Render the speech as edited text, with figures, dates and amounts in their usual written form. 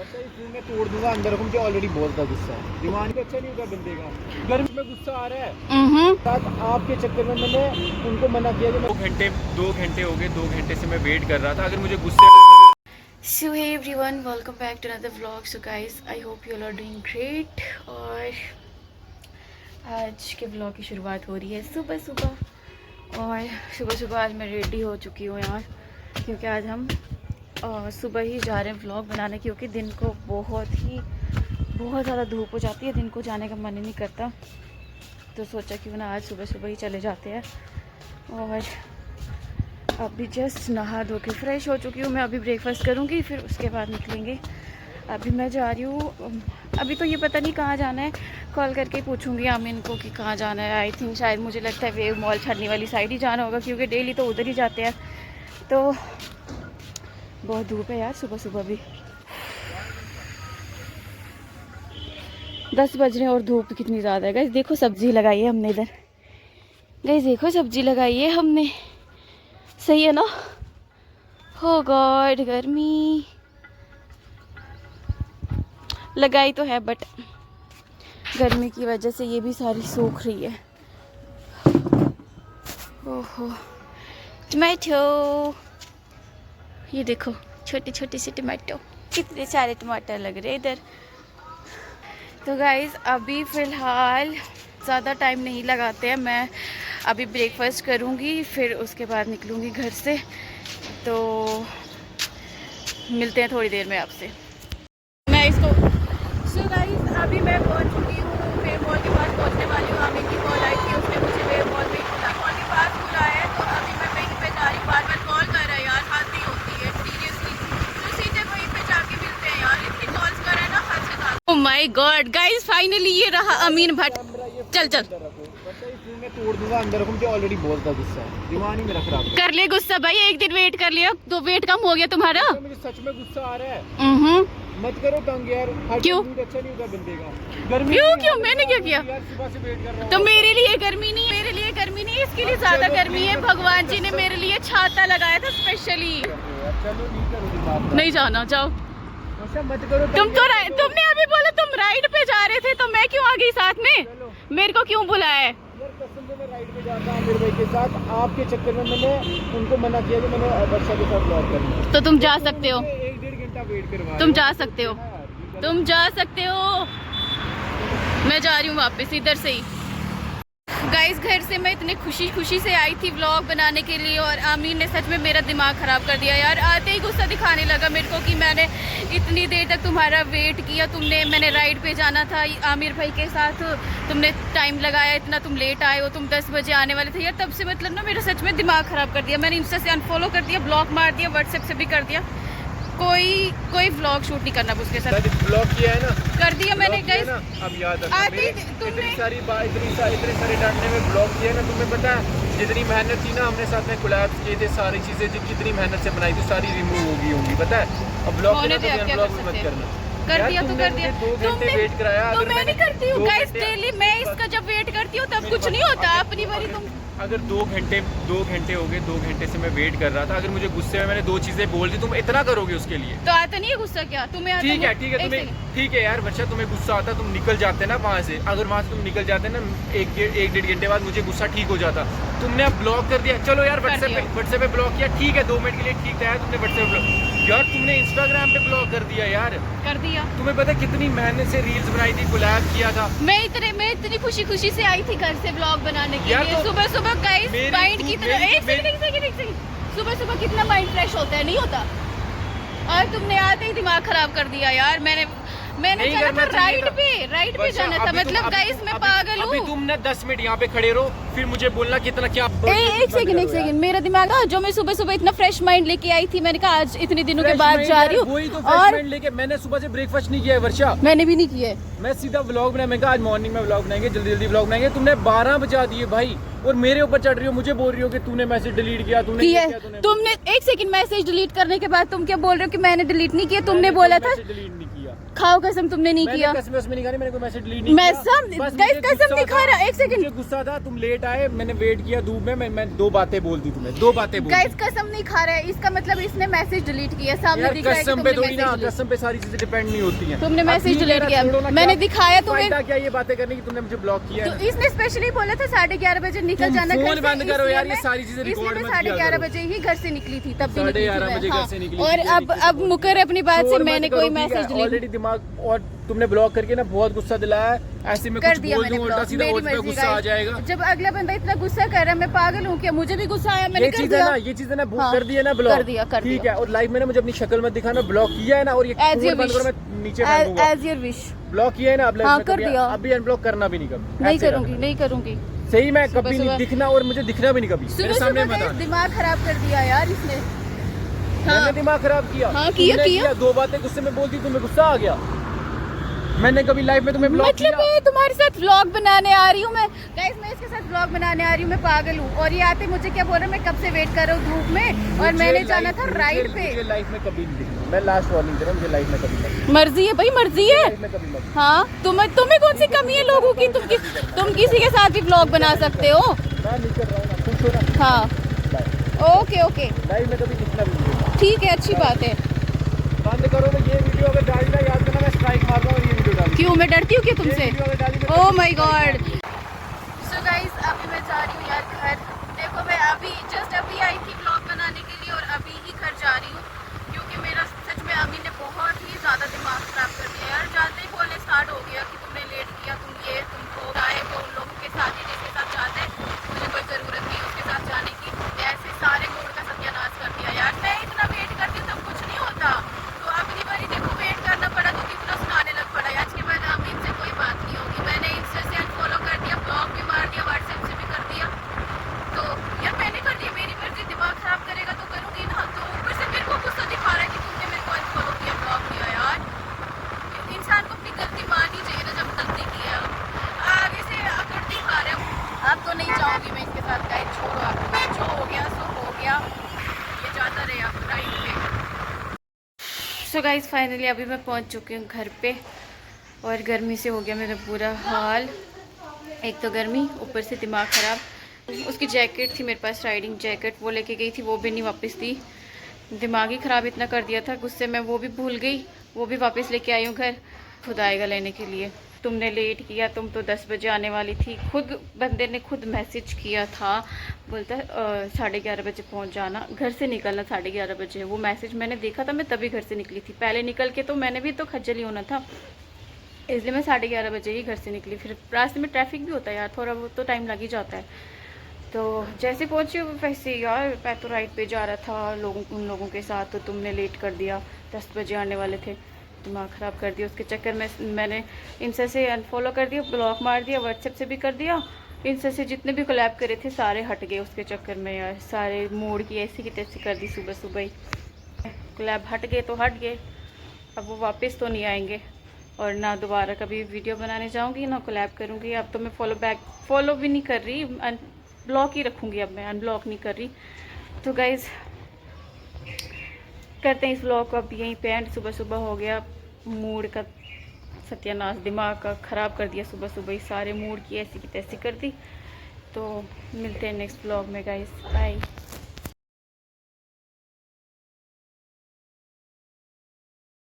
मैं तोड़ दूंगा अंदर को, मुझे ऑलरेडी बहुत था गुस्सा। दिमाग भी अच्छा नहीं होगा बंदे का, गर्मी में गुस्सा आ रहा है। आपके चक्कर में मैंने उनको मना किया कि 2 घंटे हो गए, 2 घंटे से मैं वेट कर रहा था। अगर मुझे गुस्से So hey everyone, welcome back to another vlog. So guys, I hope you all are doing great. और आज के vlog की शुरुआत हो रही है सुबह सुबह। और सुबह सुबह आज मैं रेडी हो चुकी हूँ यार, क्योंकि आज हम सुबह ही जा रहे हैं vlog बनाने, क्योंकि दिन को बहुत ज़्यादा धूप हो जाती है, दिन को जाने का मन ही नहीं करता। तो सोचा क्यों ना आज सुबह सुबह ही चले जाते हैं। और अभी जस्ट नहा धो के फ्रेश हो चुकी हूँ मैं। अभी ब्रेकफास्ट करूँगी, फिर उसके बाद निकलेंगे। अभी मैं जा रही हूँ, अभी तो ये पता नहीं कहाँ जाना है, कॉल करके पूछूंगी आमिन को कि कहाँ जाना है। आई थिंक शायद मुझे लगता है वेव मॉल छड़ने वाली साइड ही जाना होगा, क्योंकि डेली तो उधर ही जाते हैं। तो बहुत धूप है यार सुबह सुबह भी, 10 बज रहे हैं और धूप कितनी ज़्यादा है। गाइस देखो सब्जी लगाई है हमने इधर, गाइस देखो सब्जी लगाई है हमने, सही है ना। हो गॉड गर्मी लगाई तो है, बट गर्मी की वजह से ये भी सारी सूख रही है। ओहो टमाटो, ये देखो छोटे छोटे से टमाटो, कितने सारे टमाटर लग रहे हैं इधर। तो गाइज़ अभी फ़िलहाल ज़्यादा टाइम नहीं लगाते हैं, मैं अभी ब्रेकफास्ट करूँगी, फिर उसके बाद निकलूँगी घर से। तो मिलते हैं थोड़ी देर में आपसे। मैं इसको गाइस अभी मैं पहुँच चुकी हूँ, वेव मॉल के पास पहुँचने वाली हूँ। आमिर की कॉल आई थी, उसने मुझे वेव मॉल के पास बुलाया है। तो अभी मैं वहीं पे जा रही हूँ। बार बार कॉल कर रहा है यार, हद ही होती है सीरियसली। तो सीधे वहीं पे जाके मिलते हैं यार, इतनी कॉल्स कर रहे हैं ना, हद से ज़्यादा। Oh my God guys, finally ये रहा अमीन भट्ट। चल मैं तोड़ दूंगा अंदर को, मुझे ऑलरेडी बहुत था गुस्सा। दिमाग नहीं मेरा खराब कर ले गुस्सा भाई, एक दिन वेट कर लिया तो वेट कम हो गया तुम्हारा। मुझे सच में गुस्सा आ रहा है। मत करो तंग यार, क्यों अच्छा नहीं होगा बंदे का। गर्मी क्यों मैंने क्या किया? सुबह से वेट कर रहा हूं। तो मेरे लिए गर्मी नहीं, मेरे लिए गर्मी नहीं, इसके लिए ज्यादा गर्मी है। भगवान जी ने मेरे लिए छाता लगाया था स्पेशली। नहीं जाना, जाओ मत करो। तुमने अभी बोला तुम राइड पे जा रहे थे, तो मैं क्यों आ गई साथ में? मेरे को क्यों बुलाया है? कसम से मैं राइड पे जाता हूं मेरे भाई के साथ। आपके चक्कर में मैंने उनको मना किया कि मैंने वर्षा के साथ ब्लॉग करना। तो तुम जा सकते हो, 1-1.5 घंटा वेट करवा। तुम जा सकते हो, तुम जा सकते हो। मैं जा रही हूँ वापस इधर से ही। गाइस घर से मैं इतने खुशी से आई थी व्लॉग बनाने के लिए, और आमीर ने सच में मेरा दिमाग ख़राब कर दिया यार। आते ही गुस्सा दिखाने लगा मेरे को कि मैंने इतनी देर तक तुम्हारा वेट किया, मैंने राइड पे जाना था आमिर भाई के साथ, तुमने टाइम लगाया, इतना तुम लेट आए हो, तुम 10 बजे आने वाले थे यार। तब से मतलब ना मेरा सच में दिमाग ख़राब कर दिया। मैंने इंस्टा से अनफॉलो कर दिया, ब्लॉक मार दिया, व्हाट्सएप से भी कर दिया। कोई व्लॉग शूट नहीं करना उसके साथ। ब्लॉग किया है ना, कर दिया मैंने गाइस। अब याद है आते इतनी सारी डांटने में ब्लॉग किया ना। तुम्हें पता है जितनी मेहनत थी ना, हमने साथ में कोलैब्स किए थे, सारी चीजें कितनी मेहनत से बनाई थी, सारी रिमूव होगी पता है। अब ब्लॉग मत करना। कर दिया तो कर दिया। 2 घंटे वेट कराया। तो मैं नहीं करती हूँ गाइस, डेली मैं इसका जब वेट करती हूँ तब कुछ नहीं होता। अपनी बारी तुम अगर 2 घंटे हो गए, 2 घंटे से मैं वेट कर रहा था। अगर मुझे गुस्से में मैंने 2 चीजें बोल दी, तुम इतना करोगे उसके लिए? तो आता नहीं है गुस्सा क्या तुम्हें? आता ठीक है ठीक है यार वर्षा, तुम्हें गुस्सा आता, तुम निकल जाते ना वहाँ से। अगर वहाँ से तुम निकल जाते ना 1-1.5 घंटे बाद, मुझे गुस्सा ठीक हो जाता। तुमने अब ब्लॉक कर दिया, चलो यार व्हाट्सएप पे ब्लॉक किया, ठीक है 2 मिनट के लिए ठीक था यार। तुमने व्हाट्सएप ब्लॉक यार, तुमने इंस्टाग्राम पे ब्लॉक कर दिया यार। कर दिया। तुम्हें पता कितनी मेहनत से रील्स बनाई थी, कोलैब किया था। मैं इतनी खुशी से आई थी घर से ब्लॉग बनाने के लिए। सुबह सुबह गाइस माइंड की तरह एक सेकंड, सुबह सुबह कितना माइंड फ्रेश होता है, नहीं होता? और तुमने आते ही दिमाग खराब कर दिया यार। मैंने चला था राइड पे जाना था। मतलब गाइस मैं पागल हूँ। अभी तुम ना 10 मिनट यहाँ पे खड़े रहो, फिर मुझे बोलना कितना क्या। एक सेकंड, मेरा दिमाग जो मैं सुबह इतना फ्रेश माइंड लेके आई थी, मैंने कहा आज इतने दिनों के बाद जा रही हूँ। और लेके मैंने सुबह से ब्रेकफास्ट नहीं किया है वर्षा। मैंने भी नहीं किया है। मैं सीधा व्लॉग बनाया, मैं कहा आज मॉर्निंग में व्लॉग बनाएंगे, जल्दी व्लॉग बनाएंगे। तुमने 12 बजा दिए भाई, और मेरे ऊपर चढ़ रही हो, मुझे बोल रही हो कि तूने मैसेज डिलीट किया। तुमने एक सेकंड, मैसेज डिलीट करने के बाद तुम क्या बोल रहे हो कि मैंने डिलीट नहीं किया? तुमने बोला था डिलीट नहीं किया। खाओ कसम, तुमने नहीं किया। कसम उसमें नहीं खानी, मैंने कोई मैसेज डिलीट नहीं मैं किया। सब बस गाइस मुझे कसम गुस्सा नहीं खा रहा। एक मुझे सेकंड गुस्सा था, तुम लेट आए, मैंने वेट किया धूप में, मैं 2 बातें बोल दी तुम्हें, 2 बातें बोल गाइस कसम नहीं खा रहा है, इसका मतलब इसने मैसेज डिलीट किया। सामने यार दिख रहा है कि कसम पे तुमने थोड़ी ना, मैसेज डिलीट, कसम पे सारी चीजें डिपेंड नहीं होती हैं। तुमने अब मैसेज ठीक है डिलीट ना, किया। छोड़ो ना, मैंने क्या दिखाया तुम्हें। फायदा क्या ये बातें करने की, तुमने मुझे ब्लॉक किया तो है। इसने स्पेशली बोला था 11:30 बजे निकल जाना घर फोन से, बंद करो इसलिए यार, ये मैं- सारी चीजें रिकॉर्ड इसलिए मत मैं किया 11:30 करो। बजे ही घर से निकली थी, तब भी निकली 11:30 थी बजे मैं। घर से निकली और थी, अब मुकर अपनी बात से, शोर मत मैंने करो, कोई ठीक है? मैसेज डिलीट ऑलरेडी दिमाग और तुमने ब्लॉक करके ना बहुत गुस्सा दिलाया है। ऐसे में कर कुछ दिया बोल मैंने दूं उल्टा ब्लॉक। सीधा, मेरी उस पे मर्जी गुस्सा आ गाइस। जाएगा। जब अगला बंदा इतना गुस्सा कर रहा है, मैं पागल हूँ क्या? मुझे भी गुस्सा आया, मैंने ये कर चीज है दिया। ना, ये चीज है ना, हाँ, कर दिया ना ब्लॉक, कर दिया ठीक है। और लाइव में ना मुझे अपनी शक्ल मत दिखाना, ब्लॉक किया है ना, और ये As your फोन बंद wish. करो, मैं नीचे फेंक दूंगा। As your wish. ब्लॉक किया है ना, अब लाइव हाँ, में कर कभी- दिया। अब भी अनब्लॉक करना भी नहीं कभी, नहीं ऐसे करूंगी, रखना। नहीं करूंगी। सही में सुबह कभी नहीं सुबह- दिखना, और मुझे दिखना भी नहीं कभी, मेरे सुबह सामने सुबह मत गाइस आना। दिमाग खराब कर दिया यार इसने। मैंने हाँ, दिमाग खराब किया। हाँ, किया, तुमने किया। 2 बातें गुस्से में बोल दी, तुम्हें गुस्सा आ गया। मैंने कभी लाइव में तुम्हें ब्लॉक मतलब किया? मैं तुम्हारे साथ व्लॉग बनाने आ रही हूँ। मैं गाइस, मैं इसके साथ व्लॉग बनाने आ रही हूँ, मैं पागल हूँ। और ये आते मुझे क्या बोल रहे हैं, मैं कब से वेट कर रहा हूँ धूप में, और मुझे मैंने जाना था मुझे- राइड पे। मुझे लाइफ में कभी नहीं दिखना, मैं लास्ट वार्निंग दे रहा हूँ, मुझे लाइफ में कभी नहीं, मर्जी है भाई, मर्जी है। लाइफ में कभी मत। हाँ, तुम्हें कौन सी कमी है लोगों की? तुम किसी के साथ भी व्लॉग बना सकते हो। मैं नहीं कर रहा हूँ ना, खुश हो ना। हाँ, बाय। ओके ओके, लाइफ में कभी दिखना भी नहीं होगा। ठीक है, अच्छी बात है। बंद करो, मैं ये वीडियो अगर डाली ना, याद करना मैं स्ट्राइक मार रहा हूँ, और ये वीडियो डाली। क्यों, मैं डरती हूँ क्या ये तुमसे? वीडियो अगर डाली मैं ओह माय strike गॉड। मारूंगा। सो गाइस, अभी मैं जा रही हूँ यार घर। देखो, मैं अभी जस्ट अभी आई थी व्लॉग बनाने के लिए, और अभी ही घर जा रही हूँ, क्योंकि मेरा सच में अभी ने बहुत ही ज़्यादा दिमाग खराब कर दिया यार। जाते ही बोलने स्टार्ट हो गया कि तुमने लेट किया, तुम आए तो उन लोगों के साथ ही जिसके साथ जाते हैं, मुझे कोई ज़रूरत नहीं उसके साथ जाने की। ऐसे सारे मूड का सत्यानाश कर दिया यार। मैं इतना वेट करती हूँ तब कुछ नहीं होता, तो अगली बारी देखो वेट करना पड़ा तो कितना सुनाने लग पड़ा। आज के बाद अब इनसे कोई बात नहीं होगी। मैंने इंस्टा से अनफॉलो कर दिया, ब्लॉक भी मार दिया, व्हाट्सएप से भी कर दिया। तो यार मैंने कर दिया, मेरी मर्जी। दिमाग खराब करेगा तो करूँगी ना। तो ऊपर से मेरे को गुस्सा दिखा रहा है कि तुमने मेरे को अनफॉलो किया, ब्लॉक किया। यार इंसान को अपनी गलती माननी चाहिए ना जब गलती की है। आगे से अकड़ती खा रहे हो। अब तो नहीं जाऊँगी मैं इसके साथ, गाइस छोड़ो। अब जो हो गया सो हो गया, ये जाता रहे अब राइड पे। सो गाइस, फाइनली अभी मैं पहुंच चुकी हूँ घर पे, और गर्मी से हो गया मेरा बुरा हाल। एक तो गर्मी, ऊपर से दिमाग ख़राब। उसकी जैकेट थी मेरे पास, राइडिंग जैकेट, वो लेके गई थी, वो भी नहीं वापस दी। दिमाग ही ख़राब इतना कर दिया था गुस्से में, वो भी भूल गई, वो भी वापस लेके आई हूँ घर। खुद आएगा लेने के लिए। तुमने लेट किया, तुम तो 10 बजे आने वाली थी। खुद बंदे ने खुद मैसेज किया था, बोलता 11:30 बजे पहुंच जाना, घर से निकलना 11:30 बजे। वो मैसेज मैंने देखा था, मैं तभी घर से निकली थी। पहले निकल के तो मैंने भी तो खज्जल ही होना था, इसलिए मैं 11:30 बजे ही घर से निकली। फिर रास्ते में ट्रैफिक भी होता है यार, थोड़ा बहुत तो टाइम लग ही जाता है। तो जैसे पहुंची वैसे यार, मैं तो राइड पे जा रहा था उन लोगों के साथ, तो तुमने लेट कर दिया। 10 बजे आने वाले थे, दिमाग ख़राब कर दिया। उसके चक्कर में मैंने इंस्टा से अनफॉलो कर दिया, ब्लॉक मार दिया, व्हाट्सएप से भी कर दिया। इंस्टा से जितने भी कोलैब करे थे सारे हट गए उसके चक्कर में यार। सारे मूड की ऐसी की तैसी कर दी सुबह सुबह ही। कोलैब हट गए तो हट गए, अब वो वापस तो नहीं आएंगे, और ना दोबारा कभी वीडियो बनाने जाऊंगी ना कोलैब करूंगी। अब तो मैं फॉलो भी नहीं कर रही, ब्लॉक ही रखूंगी अब मैं, अनब्लॉक नहीं कर रही। तो गाइज़ करते हैं इस व्लॉग को अब यहीं पे एंड। सुबह सुबह हो गया मूड का सत्यानाश, दिमाग का ख़राब कर दिया सुबह सुबह ही, सारे मूड की ऐसी की तैसी कर दी। तो मिलते हैं नेक्स्ट व्लॉग में गाइस, बाय।